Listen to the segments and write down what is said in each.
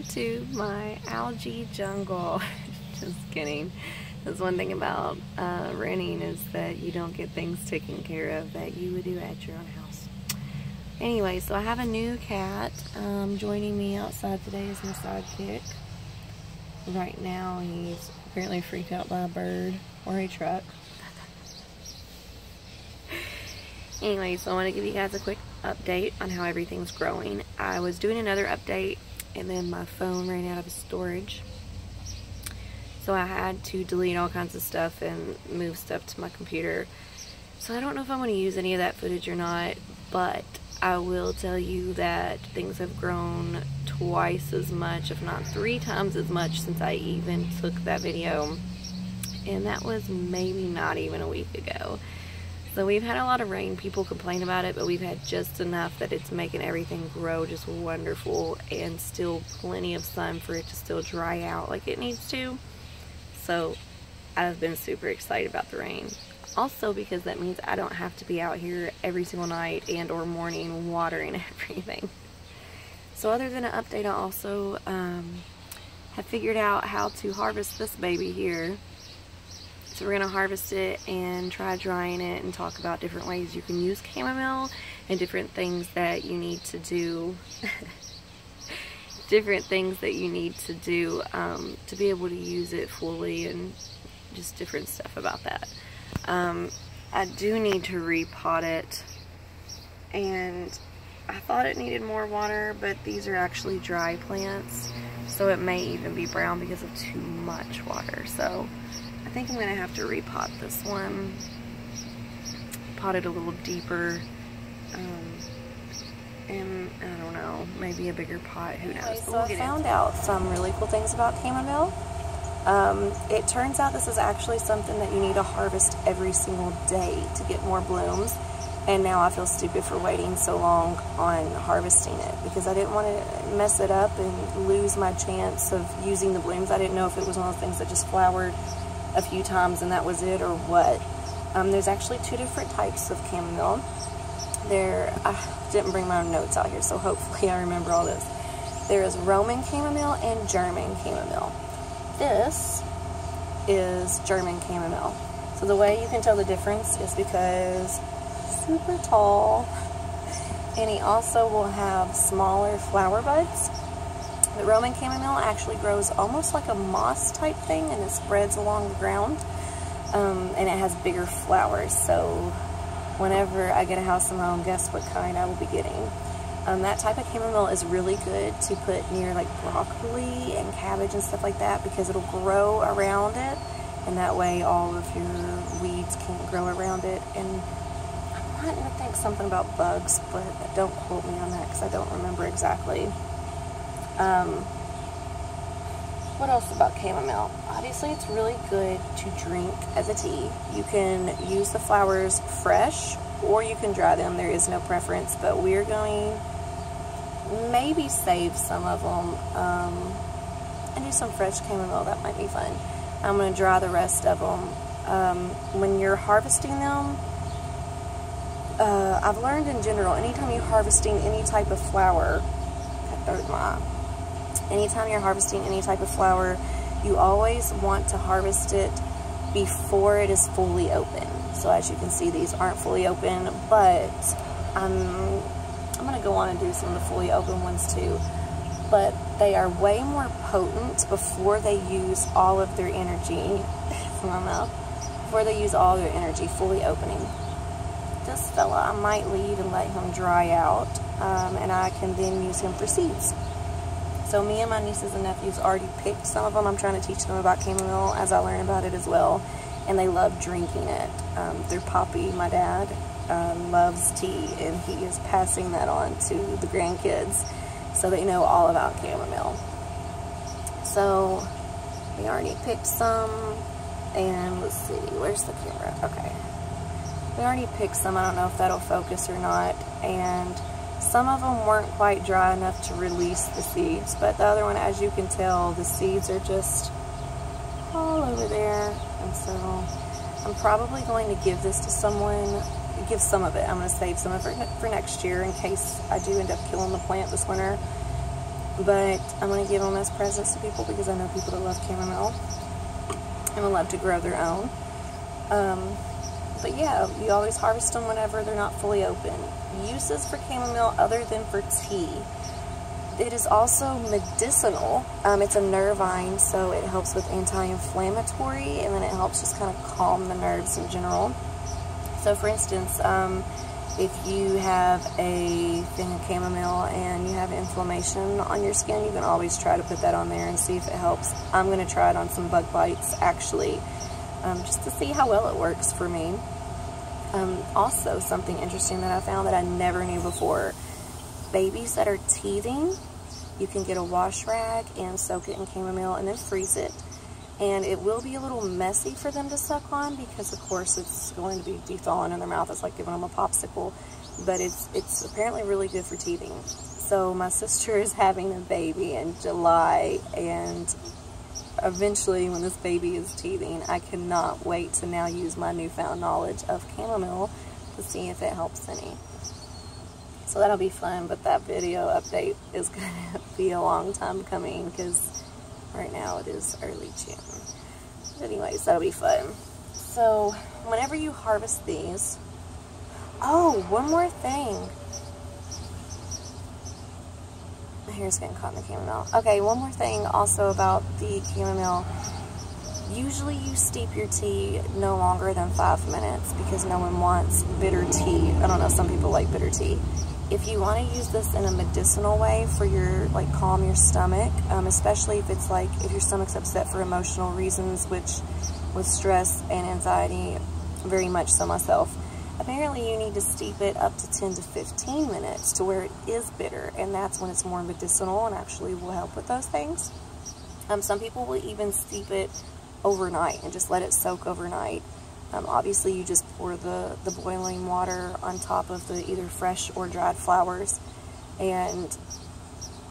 to my algae jungle. Just kidding. That's one thing about renting is that you don't get things taken care of that you would do at your own house. Anyway, so I have a new cat joining me outside today as my sidekick. Right now he's apparently freaked out by a bird or a truck. Anyway, so I want to give you guys a quick update on how everything's growing. I was doing another update and then my phone ran out of storage. So I had to delete all kinds of stuff and move stuff to my computer. So I don't know if I'm going to use any of that footage or not, but I will tell you that things have grown twice as much, if not 3 times as much, since I even took that video. And that was maybe not even a week ago. So we've had a lot of rain. People complain about it, but we've had just enough that it's making everything grow just wonderful, and still plenty of sun for it to still dry out like it needs to. So I've been super excited about the rain. Also because that means I don't have to be out here every single night and or morning watering everything. So other than an update, I also have figured out how to harvest this baby here. So we're going to harvest it and try drying it and talk about different ways you can use chamomile and different things that you need to do. Different things that you need to do to be able to use it fully, and just different stuff about that. I do need to repot it, and I thought it needed more water, but these are actually dry plants, so it may even be brown because of too much water. So I think I'm going to have to repot this one, pot it a little deeper, and I don't know, maybe a bigger pot, who knows. So I found out some really cool things about chamomile. It turns out this is actually something that you need to harvest every single day to get more blooms. And now I feel stupid for waiting so long on harvesting it, because I didn't want to mess it up and lose my chance of using the blooms. I didn't know if it was one of those things that just flowered a few times and that was it, or what. There's actually 2 different types of chamomile. I didn't bring my own notes out here, so hopefully I remember all this. There is Roman chamomile and German chamomile. This is German chamomile. So the way you can tell the difference is because super tall, and he also will have smaller flower buds. The Roman chamomile actually grows almost like a moss type thing, and it spreads along the ground, and it has bigger flowers. So whenever I get a house of my own, guess what kind I will be getting. That type of chamomile is really good to put near like broccoli and cabbage and stuff like that, because it'll grow around it, and that way all of your weeds can grow around it. And I'm wanting to think something about bugs, but don't quote me on that because I don't remember exactly. What else about chamomile? Obviously it's really good to drink as a tea. You can use the flowers fresh or you can dry them. There is no preference, but we're going maybe save some of them and do some fresh chamomile. That might be fun. I'm going to dry the rest of them. When you're harvesting them, I've learned in general, anytime you're harvesting any type of flower, anytime you're harvesting any type of flower, you always want to harvest it before it is fully open. So as you can see, these aren't fully open, but I'm going to go on and do some of the fully open ones too. But they are way more potent before they use all of their energy. Before they use all their energy fully opening. This fella, I might leave and let him dry out, and I can then use him for seeds. So me and my nieces and nephews already picked some of them. I'm trying to teach them about chamomile as I learn about it as well, and they love drinking it. Their Poppy, my dad, loves tea, and he is passing that on to the grandkids, so they know all about chamomile. So we already picked some, and let's see, where's the camera? Okay. We already picked some. I don't know if that'll focus or not, and some of them weren't quite dry enough to release the seeds, but the other one, as you can tell, the seeds are just all over there. And so I'm probably going to give this to someone, give some of it. I'm going to save some of it for next year in case I do end up killing the plant this winter. but I'm going to give them as presents to people because I know people that love chamomile and would love to grow their own. But yeah, you always harvest them whenever they're not fully open. Uses for chamomile other than for tea. It is also medicinal. It's a nervine, so it helps with anti-inflammatory, and then it helps just kind of calm the nerves in general. So for instance, if you have a thing of chamomile and you have inflammation on your skin, you can always try to put that on there and see if it helps. I'm going to try it on some bug bites, actually, just to see how well it works for me. Also, something interesting that I found that I never knew before. Babies that are teething, you can get a wash rag and soak it in chamomile and then freeze it. And it will be a little messy for them to suck on because, of course, it's going to be de-thawing in their mouth. It's like giving them a popsicle. But it's apparently really good for teething. So my sister is having a baby in July, and eventually when this baby is teething, I cannot wait to now use my newfound knowledge of chamomile to see if it helps any. So that'll be fun, but that video update is going to be a long time coming because right now it is early June. But anyways, that'll be fun. So whenever you harvest these, oh, one more thing. My hair's getting caught in the chamomile. Okay, one more thing also about the chamomile. Usually you steep your tea no longer than 5 minutes because no one wants bitter tea. I don't know, some people like bitter tea. If you want to use this in a medicinal way for your, like, calm your stomach, especially if it's like, if your stomach's upset for emotional reasons, which with stress and anxiety, very much so myself, apparently you need to steep it up to 10 to 15 minutes to where it is bitter, and that's when it's more medicinal and actually will help with those things. Some people will even steep it overnight and just let it soak overnight. Obviously, you just pour the boiling water on top of the either fresh or dried flowers. And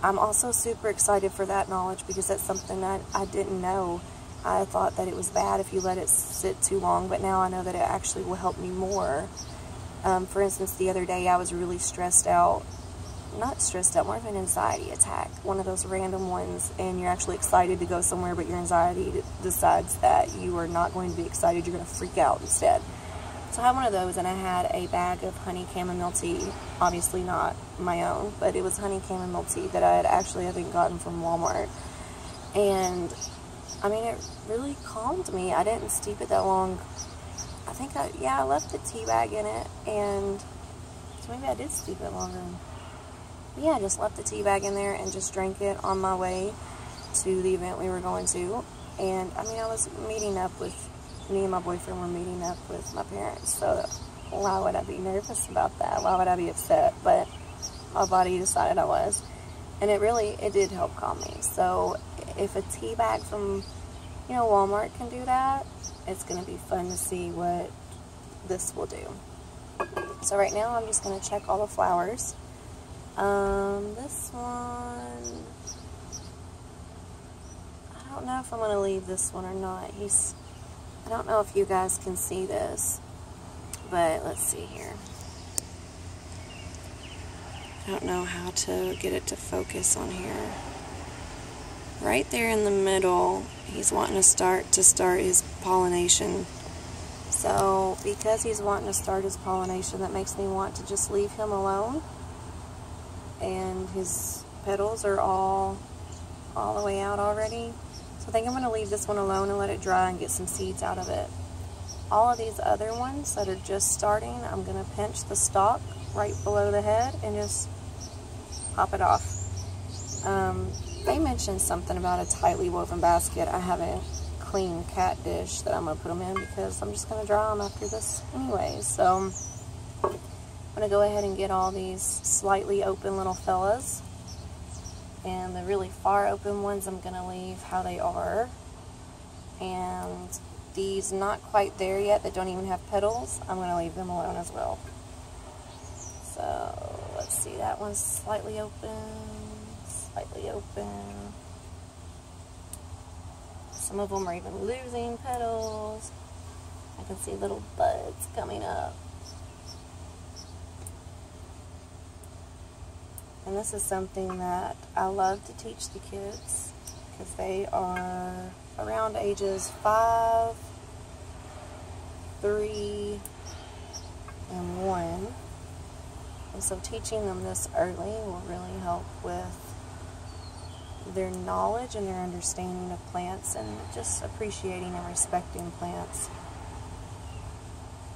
I'm also super excited for that knowledge because that's something that I didn't know. I thought that it was bad if you let it sit too long, but now I know that it actually will help me more. For instance, the other day I was really stressed out. Not stressed out, more of an anxiety attack. One of those random ones, and you're actually excited to go somewhere, but your anxiety decides that you are not going to be excited, you're going to freak out instead. So I had one of those, and I had a bag of honey chamomile tea. Obviously not my own, but it was honey chamomile tea that I had actually, I think, gotten from Walmart. And, I mean, it really calmed me. I didn't steep it that long. I think, I left the tea bag in it, and so maybe I did steep it longer. Yeah, I just left the tea bag in there and just drank it on my way to the event we were going to. And, I mean, I was meeting up with, me and my boyfriend were meeting up with my parents, so why would I be nervous about that? Why would I be upset? But my body decided I was. And it did help calm me. So if a tea bag from, Walmart can do that, it's going to be fun to see what this will do. So right now I'm just going to check all the flowers. This one, I don't know if I'm going to leave this one or not. I don't know if you guys can see this, but let's see here. I don't know how to get it to focus on here. Right there in the middle, he's wanting to start his pollination. So because he's wanting to start his pollination, that makes me want to just leave him alone. And his petals are all the way out already. So I think I'm going to leave this one alone and let it dry and get some seeds out of it. All of these other ones that are just starting, I'm going to pinch the stalk right below the head and just pop it off. They mentioned something about a tightly woven basket. I have a clean cat dish that I'm going to put them in because I'm just going to dry them after this anyway. So I'm going to go ahead and get all these slightly open little fellas. And the really far open ones I'm going to leave how they are. And these not quite there yet that don't even have petals, I'm going to leave them alone as well. So let's see, that one's slightly open, slightly open. Some of them are even losing petals. I can see little buds coming up. And this is something that I love to teach the kids because they are around ages 5, 3, and 1. And so teaching them this early will really help with their knowledge and their understanding of plants and just appreciating and respecting plants.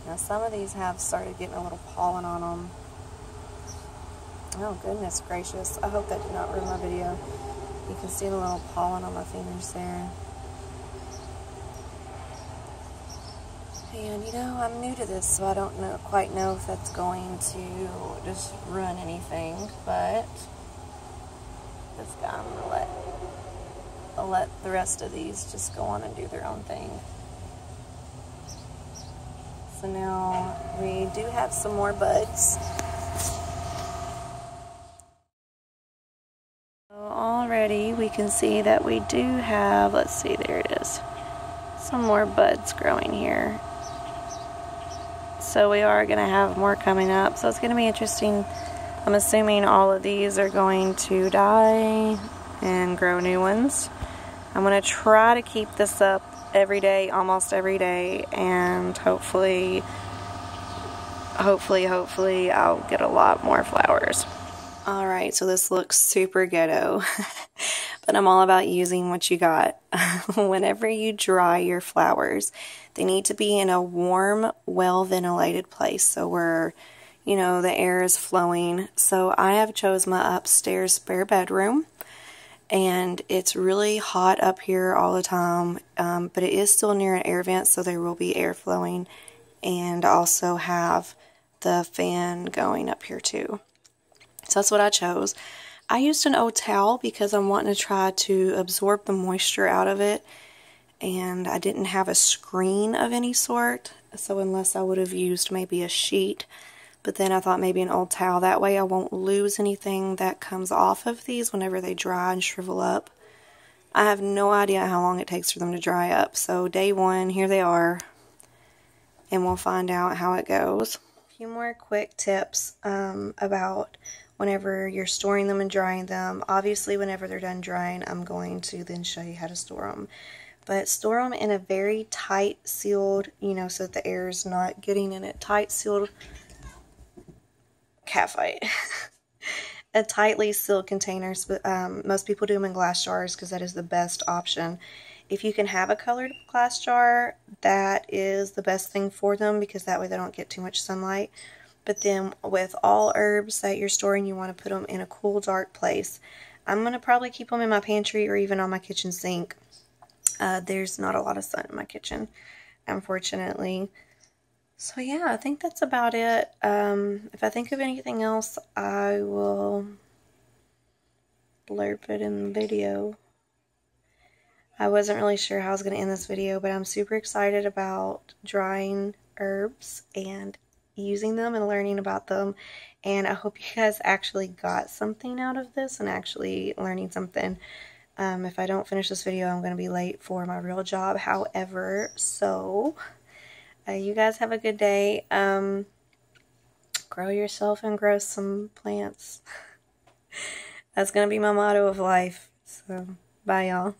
Now some of these have started getting a little pollen on them. Oh goodness gracious, I hope that did not ruin my video. You can see the little pollen on my fingers there. And you know, I'm new to this, so I don't quite know if that's going to just ruin anything, but this guy, I'll let the rest of these just go on and do their own thing. So now we do have some more buds. So already we can see that we do have, let's see, there it is, some more buds growing here. So we are going to have more coming up. So it's going to be interesting. I'm assuming all of these are going to die and grow new ones. I'm going to try to keep this up every day, almost every day, and hopefully I'll get a lot more flowers. Alright, so this looks super ghetto, but I'm all about using what you got. Whenever you dry your flowers, they need to be in a warm, well-ventilated place, so where, you know, the air is flowing. So I have chose my upstairs spare bedroom, and it's really hot up here all the time, but it is still near an air vent, so there will be air flowing, and I also have the fan going up here too. So that's what I chose. I used an old towel because I'm wanting to try to absorb the moisture out of it, and I didn't have a screen of any sort, so unless I would have used maybe a sheet, but then I thought maybe an old towel, that way I won't lose anything that comes off of these whenever they dry and shrivel up. I have no idea how long it takes for them to dry up, so day one, here they are, and we'll find out how it goes. A few more quick tips about whenever you're storing them and drying them. Obviously, whenever they're done drying, I'm going to then show you how to store them. But store them in a very tight sealed, you know, so that the air is not getting in it. Tight sealed, cat fight. A tightly sealed containers. Most people do them in glass jars because that is the best option. If you can have a colored glass jar, that is the best thing for them because that way they don't get too much sunlight. But then with all herbs that you're storing, you want to put them in a cool, dark place. I'm going to probably keep them in my pantry or even on my kitchen sink. There's not a lot of sun in my kitchen, unfortunately. So yeah, I think that's about it. If I think of anything else, I will blurb it in the video. I wasn't really sure how I was going to end this video, but I'm super excited about drying herbs and using them and learning about them, and I hope you guys actually got something out of this and actually learning something. If I don't finish this video, I'm going to be late for my real job, however, so you guys have a good day. Grow yourself and grow some plants. That's going to be my motto of life, so bye y'all.